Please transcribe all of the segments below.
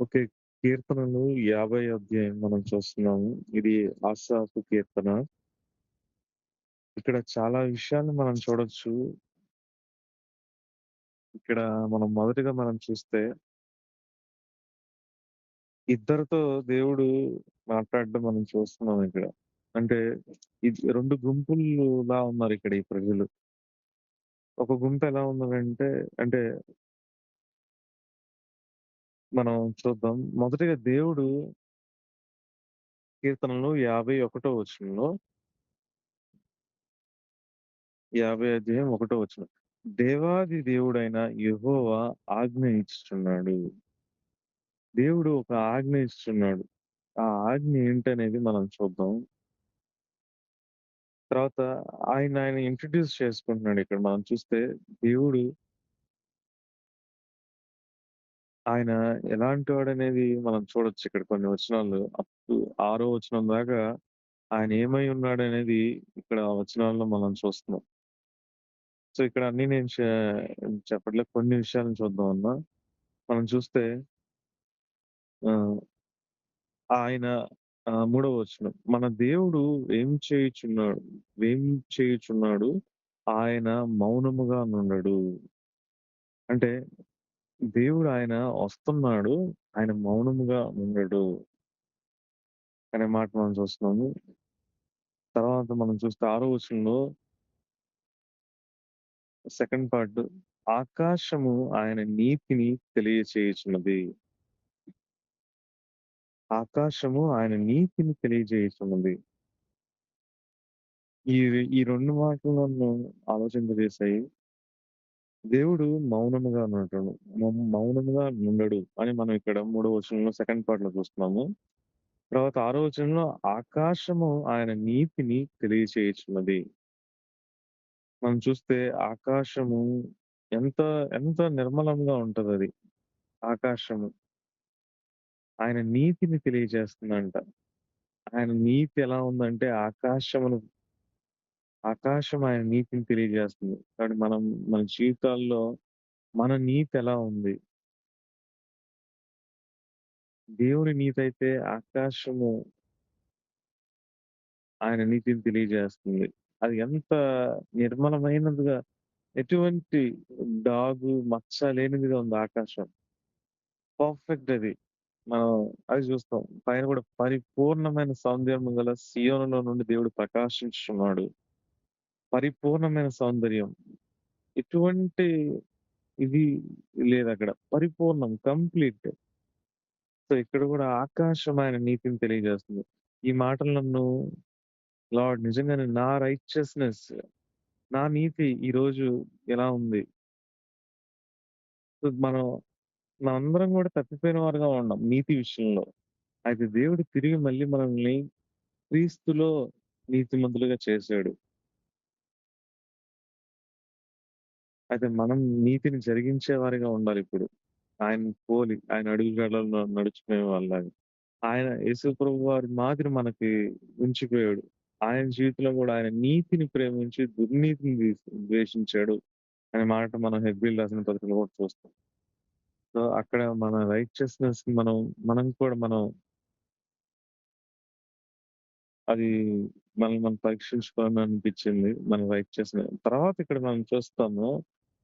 Okay. కీర్తనలు 50 అధ్యాయం మనం చూస్తున్నాము. ఇది ఆసాపు కీర్తన. ఇక్కడ చాలా విషయాలను మనం చూడొచ్చు. ఇక్కడ మనం మొదటిగా చూస్తే, ఇద్దరితో దేవుడు మాట్లాడడం మనం చూస్తున్నాం ఇక్కడ. అంటే 2 గుంపులులా ఉన్నారిక్కడ ఈ ప్రజలు. ఒక గుంపు ఎలా ఉన్నదంటే అంటే మనం చూద్దాం. మొదటిగా దేవుడు కీర్తనలు 51 వచనంలో 50 అధ్యాయం 1 వచనం. దేవాది దేవుడైన యెహోవా ఆజ్ఞ ఇచ్చుచున్నాడు. దేవుడు ఒక ఆజ్ఞ ఇస్తున్నాడు. ఆ ఆజ్ఞ ఏంటనేది మనం చూద్దాం. తర్వాత ఆయన ఇంట్రొడ్యూస్ చేసుకుంటున్నాడు ఇక్కడ మనం చూస్తే దేవుడు ఆయన ఎలాంటి వాడనేది మనం చూడొచ్చు ఇక్కడ కొన్ని వచనాల్లో. ఆరో వచనం దాకా ఆయన ఏమై ఉన్నాడనేది ఇక్కడ వచనాల్లో మనం చూస్తున్నాం. సో, ఇక్కడ అన్నీ నేను చెప్పట్లేదు. కొన్ని విషయాలను చూద్దాం అన్నా. మనం చూస్తే ఆహ్, ఆయన మూడవ వచనం. మన దేవుడు ఏం చేయుచున్నాడు? ఆయన మౌనముగా నుండడు. అంటే దేవుడు ఆయన వస్తున్నాడు. ఆయన మౌనముగా ఉండడు అనే మాట మనం చూస్తున్నాము. తర్వాత మనం చూస్తే ఆరో వచనంలో సెకండ్ పార్ట్ ఆకాశము ఆయన నీతిని తెలియచేయుచున్నది. ఆకాశము ఆయన నీతిని తెలియజేయుచున్నది. ఈ ఈ 2 మాటలు నన్ను ఆలోచింపజేశాయి. దేవుడు మౌనముగా ఉండడు. మౌనముగా ఉండడు అని మనం ఇక్కడ మూడో వచనంలో సెకండ్ పార్ట్‌లో చూస్తున్నాము. తర్వాత ఆరో వచనంలో ఆకాశము ఆయన నీతిని తెలియచేయుచున్నది. మనం చూస్తే ఆకాశము ఎంత ఎంత నిర్మలంగా ఉంటదది. ఆకాశము. ఆయన నీతిని తెలియజేస్తుందంట. ఆయన నీతి ఎలా ఉందంటే ఆకాశం ఆయన నీతిని తెలియజేస్తుంది. కాబట్టి మన జీవితాల్లో మన నీతి ఎలా ఉంది? దేవుని నీతైతే ఆకాశము ఆయన నీతిని తెలియజేస్తుంది. అది ఎంత నిర్మలమైనదిగా ఎటువంటి డాగు, మచ్చ లేనిదిగా ఉంది ఆకాశం. పర్ఫెక్ట్ అది. మనం అది చూస్తాం. పైన కూడా పరిపూర్ణమైన సౌందర్యము గల సీయోనులో నుండి దేవుడు ప్రకాశించుచున్నాడు. పరిపూర్ణమైన సౌందర్యం. ఎటువంటి ఇది లేదక్కడ. పరిపూర్ణం కంప్లీట్. సో, ఇక్కడ కూడా ఆకాశం ఆయన నీతిని తెలియజేస్తుంది. ఈ మాటలు నన్ను లార్డ్ నిజంగానే నా నీతి ఈరోజు ఎలా ఉంది? సో, మనందరం కూడా తప్పిపోయిన వారుగా ఉన్నాం నీతి విషయంలో. అయితే దేవుడు తిరిగి మళ్ళీ మనల్ని క్రీస్తులో నీతిమంతులుగా చేశాడు. అయితే మనం నీతిని జరిగించే వారిగా ఉండాలిప్పుడు. ఆయనని పోలి, ఆయన అడుగుజాడల్లో నడుచుకునే వాళ్ళలాగా. ఆయన యేసుప్రభు వారి మాదిరి మనకి ఉంచిపోయాడు. ఆయన జీవితంలో గూడా ఆయన నీతిని ప్రేమించి దుర్నీతిని ద్వేషించాడు అనే మాట మనం హెబ్రీయులు రాసిన పత్రికలో కూడా చూస్తాం. సో, అక్కడ మన రైచియస్‌నెస్‌ని మనం అది మనల్ని మనం పరీక్షించుకోవాలనిపించింది. మన రైచియస్‌నెస్. తర్వాత ఇక్కడ మనం చూస్తాము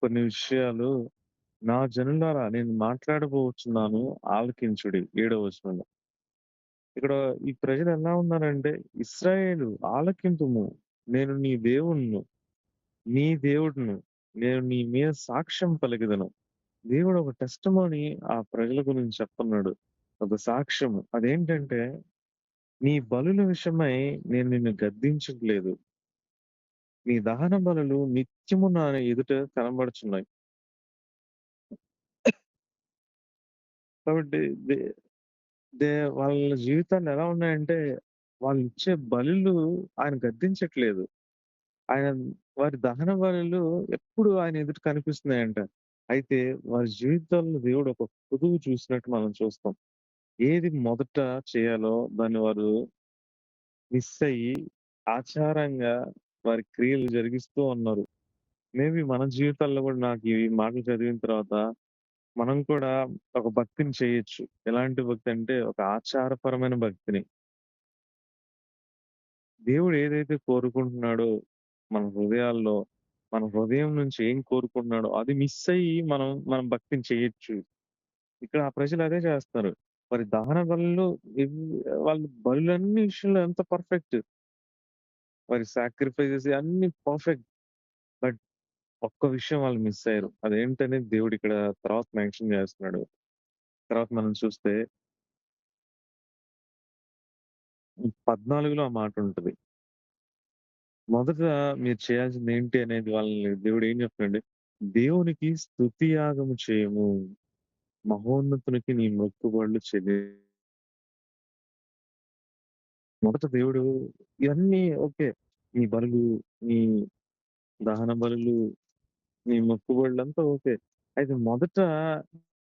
కొన్ని విషయాలు నా జనులారా నేను మాట్లాడబోచున్నాను ఆలకించుడి. ఏడో వచనంలో. ఇక్కడ ఈ ప్రజలు ఎలా ఉన్నారంటే, ఇశ్రాయేలు ఆలకింపుము. నేను నీ దేవుడును. నీ దేవుడును. నేను నీ మీద సాక్ష్యం పలికెదను. దేవుడు ఒక టెస్టిమోనీ ఆ ప్రజల గురించి చెప్తున్నాడు. ఒక సాక్ష్యము. అదేంటంటే, నీ బలుల విషయమై నేను నిన్ను గద్దించట్లేదు. నీ దహన బలులు నిత్యము నా ఎదుట కనబడుచున్నాయి. కాబట్టి దే దే వాళ్ళ జీవితాలు ఎలా ఉన్నాయంటే, వాళ్ళిచ్చే బలులు ఆయన గద్దించట్లేదు. ఆయన వారి దహన బలులు ఎప్పుడు ఆయన ఎదుట కనిపిస్తున్నాయంట. అయితే వారి జీవితాల్లో దేవుడు ఒక కొదువు చూసినట్టు మనం చూస్తాం. ఏది మొదట చేయాలో దాన్ని వారు మిస్ అయ్యి, ఆచారంగా వారి క్రియలు జరిగిస్తూ ఉన్నారు. మేబీ మన జీవితాల్లో గూడా నాకు ఈ మాటలు చదివిన తర్వాత మనం కూడా ఒక భక్తిని చేయొచ్చు. ఎలాంటి భక్తి అంటే ఒక ఆచారపరమైన భక్తిని. దేవుడు ఏదైతే కోరుకుంటున్నాడో మన హృదయాల్లో, మన హృదయం నుంచి ఏం కోరుకుంటున్నాడో అది మిస్ అయ్యి మనం భక్తిని చేయొచ్చు. ఇక్కడ ఆ ప్రజలు అదే చేస్తున్నారు. మరి దహన బలులు ఇవ్ వాళ్ళు బలులన్ని విషయంలో ఎంత పర్ఫెక్ట్. మరి సాక్రిఫైసెస్ అన్నీ పర్ఫెక్ట్. బట్ ఒక్క విషయం వాళ్ళు మిస్ అయ్యారు. అదేంటనేది దేవుడిక్కడ తర్వాత మెన్షన్ చేస్తున్నాడు. తర్వాత మనం చూస్తే 14లో ఆ మాటుంటది. మొదట మీరు చేయాల్సిందేంటి అనేది వాళ్ళని దేవుడు ఏం చెప్తున్నాడంటే, దేవునికి స్తుతి యాగము చేయము. మహోన్నతునికి నీ మొక్కుబడులు మొదట దేవుడు ఇవన్నీ ఓకే. నీ బలులు, నీ దహన బలులు, నీ మొక్కుబడులంతా ఓకే. అయితే మొదట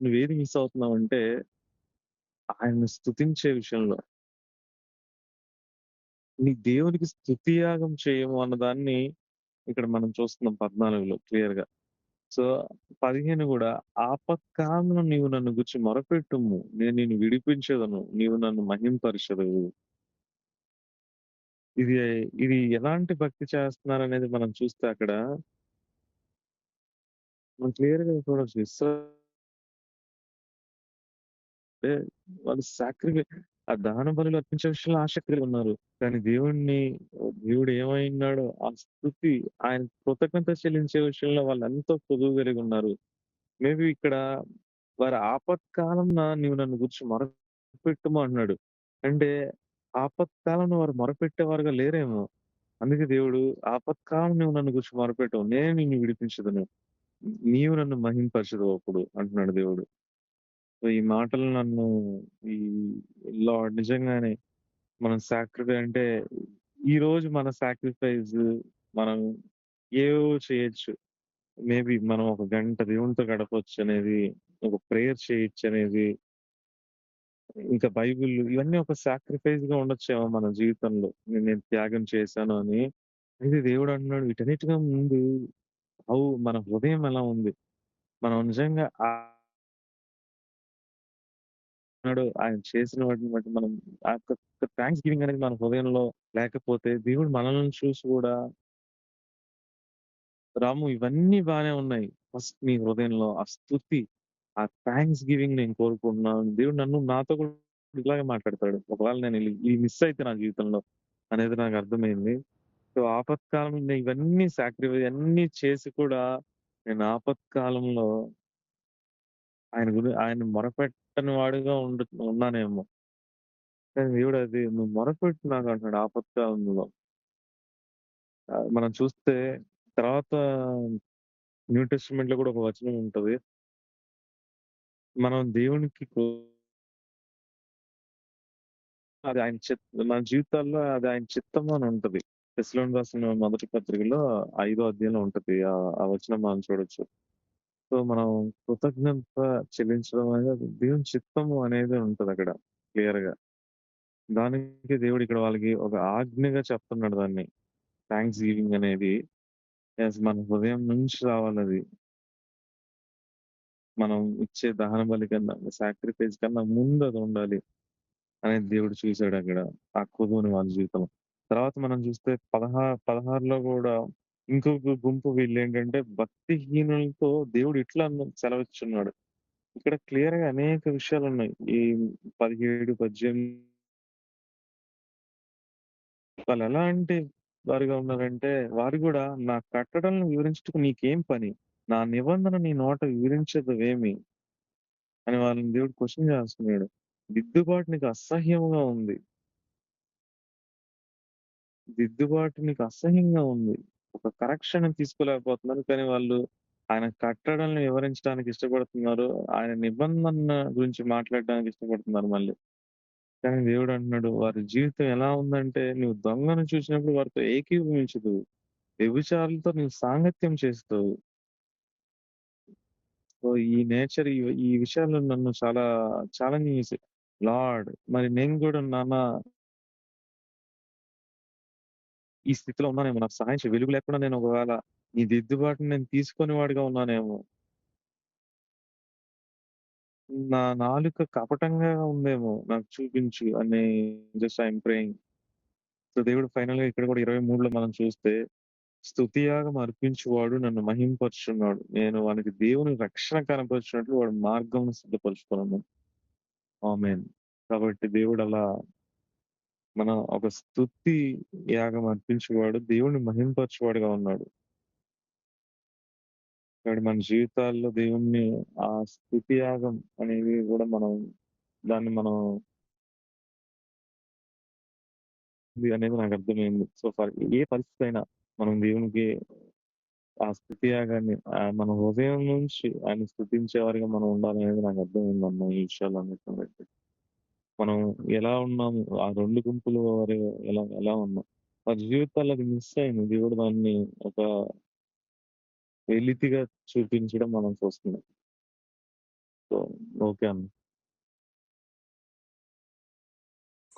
నువ్వేది మిస్ అవుతున్నావంటే, ఆయన్ని స్తుతించే విషయంలో. నీ దేవునికి స్తుతి యాగం చేయము అన్నదాన్ని ఇక్కడ మనం చూస్తున్నాం 14లో క్లియర్‌గా. సో, 15 గూడా ఆపత్కాలమున నీవు నన్ను గూర్చి మొరపెట్టుము. నేను నిన్ను విడిపించెదను. నీవు నన్ను మహింపరచెదవు. ఇది ఇది ఎలాంటి భక్తి చేస్తున్నారనేది మనం చూస్తే అక్కడ మనం క్లియర్‌గా చూడొచ్చు. అంటే వాళ్ళు ఆ దహన బలులు అర్పించే విషయంలో ఆసక్తి కలిగున్నారు. కానీ దేవుడు ఏమైనాడో ఆ స్థుతి ఆయన కృతజ్ఞత చెల్లించే విషయంలో వాళ్ళెంతో కొదువ కలిగున్నారు. మేబీ ఇక్కడ వారి ఆపత్కాలంన నీవు నన్ను గూర్చి మొరపెట్టుము అంటున్నాడు. అంటే ఆపత్కాలంలో వారు మొరపెట్టేవారుగా లేరేమో! అందుకే దేవుడు ఆపత్కాలం నువ్వు నన్ను గూర్చి మొరపెట్టవు. నేనే నిన్ను విడిపించెదను. నీవు నన్ను మహింపరచెదవు అప్పుడు అంటున్నాడు దేవుడు. సో, ఈ మాటలు నన్ను ఈ లార్డ్ నిజంగానే మనం అంటే ఈరోజు మన సాక్రిఫైస్ మనం ఏవేవో చేయొచ్చు. మేబీ మనం ఒక గంట దేవునితో గడపొచ్చనేది, ఒక ప్రేయర్ చేయొచ్చనేది, ఇంకా బైబిల్ ఇవన్నీ ఒక సాక్రిఫైస్‌గా ఉండొచ్చేమో మన జీవితంలో. నేను త్యాగం చేశాను అని. అయితే దేవుడు అంటున్నాడు వీటన్నిటిగా ముందు మన హృదయం ఎలా ఉంది? మనం నిజంగా ఆయన చేసిన వాటిని బట్టి మనం ఆ యొక్క థాంక్స్ గివింగ్ అనేది మన హృదయంలో లేకపోతే దేవుడు మనల్ని చూసి గూడా రాము ఇవన్నీ బానే ఉన్నాయి. ఫస్ట్ నీ హృదయంలో ఆ స్తుతి, ఆ థాంక్స్ గివింగ్ నేను కోరుకుంటున్నాను. దేవుడు నాతో కూడా ఇలాగే మాట్లాడతాడు. ఒకవేళ నేను ఇది మిస్ అయితే నా జీవితంలో అనేది నాకు అర్థమైంది. సో, ఆపత్కాలంలో ఇవన్నీ అన్నీ చేసి కూడా నేను ఆపత్కాలంలో ఆయన మొరపెట్టని వాడిగా ఉన్నానేమో. కానీ దేవుడు అది నువ్వు మొరపెట్టు నాకంటున్నాడు ఆపత్కాలంలో. మనం చూస్తే తర్వాత న్యూ టెస్టిమెంట్‌లో కూడా ఒక వచనం ఉంటది. మనం దేవునికి అది ఆయన మన జీవితాల్లో అది ఆయన చిత్తము అని ఉంటది. టెస్సలోనికి రాసిన మొదటి పత్రికలో 5 అధ్యాయంలో ఉంటది. ఆ వచనం మనం చూడొచ్చు. సో, మనం కృతజ్ఞత చెల్లించడం అనేది దేవుని చిత్తము అనేది ఉంటదక్కడ క్లియర్‌గా. దానికి దేవుడు ఇక్కడ వాళ్ళకి ఒక ఆజ్ఞగా చెప్తున్నాడు దాన్ని. థాంక్స్ గివింగ్ అనేది మన హృదయం నుంచి రావాలది. మనం ఇచ్చే దహన బలి కన్నా, సాక్రిఫైస్ కన్నా ముందు అదుండాలి అనేది దేవుడు చూసాడక్కడ. ఆ కొదువని వాళ్ళ జీవితంలో. తర్వాత మనం చూస్తే 16లో గూడా ఇంకొక గుంపు వీళ్ళేంటంటే భక్తిహీనులతో దేవుడు ఇట్లా సెలవిచ్చున్నాడు. ఇక్కడ క్లియర్‌గా అనేక విషయాలున్నాయి. ఈ 17, 18 వాళ్ళెలాంటి వారుగా ఉన్నారంటే, వారు గూడా నా కట్టడలను వివరించుటకు నీకేం పని? నా నిబంధన నీ నోట వివరించదవేమి? అని వాళ్ళని దేవుడు క్వెషన్ చేస్తున్నాడు. దిద్దుబాటు నీకు అసహ్యముగా ఉంది. దిద్దుబాటు నీకు అసహ్యంగా ఉంది. ఒక కరెక్షన్ తీసుకోలేకపోతున్నారు. కానీ వాళ్ళు ఆయన కట్టడలను వివరించడానికి ఇష్టపడుతున్నారు. ఆయన నిబంధన గురించి మాట్లాడడానికి ఇష్టపడుతున్నారు మళ్ళీ. కానీ దేవుడు అంటున్నాడు, వారి జీవితం ఎలా ఉందంటే, నువ్వు దొంగను చూసినప్పుడు వారితో ఏకీభవించదు. వ్యభిచారులతో నీవు సాంగత్యం చేస్తావు. సో, ఈ నేచర్ ఈ విషయాల్లో నన్ను చాలా ఛాలెంజింగ్ చేసాయి. లార్డ్ మరి నేను గూడా నాన్న ఈ స్థితిలో ఉన్నానేమో నాకు సహాయం చెయి. వెలుగు లేకుండా నేను ఒకవేళ నీ దిద్దుబాటుని నేను తీసుకొని వాడిగా ఉన్నానేమో. నా నాలుక కపటంగా ఉందేమో నాకు చూపించు అని జస్ట్ ఐయామ్ ప్రేయింగ్. సో, దేవుడు ఫైనల్‌గా ఇక్కడ కూడా 23లో మనం చూస్తే స్తుతియాగం అర్పించువాడు నన్ను మహింపరుచున్నాడు. నేను వానికి దేవుని రక్షణ కనపరిచినట్లు వాడి మార్గమును సిద్ధపరచుకొనును. ఆమేన్. కాబట్టి దేవుడలా మన ఒక స్తుతి యాగం అర్పించేవాడు దేవుడిని మహింపరచువాడుగా ఉన్నాడు. కాబట్టి మన జీవితాల్లో దేవుణ్ణి ఆ స్తుతి యాగం అనేది గూడా దాన్ని మనం ఇది అనేది నాకర్థమైంది. సో, ఏ పరిస్థితి అయినా మనం దేవునికి ఆ స్తుతి యాగాన్ని మన హృదయం నుంచి ఆయన్ని స్తుతించేవారిగా మనం ఉండాలనేది నాకర్థమైందన్న ఈ విషయాలన్నిటిని బట్టి. మనం ఎలా ఉన్నాము, ఆ 2 గుంపుల వారు ఎలా ఎలా ఉన్నాం. వారి జీవితాల్లో అది మిస్ అయింది. దేవుడు దాన్ని ఒక వెలితిగా చూపించడం మనం చూస్తున్నాం. సో, ఓకే అన్న.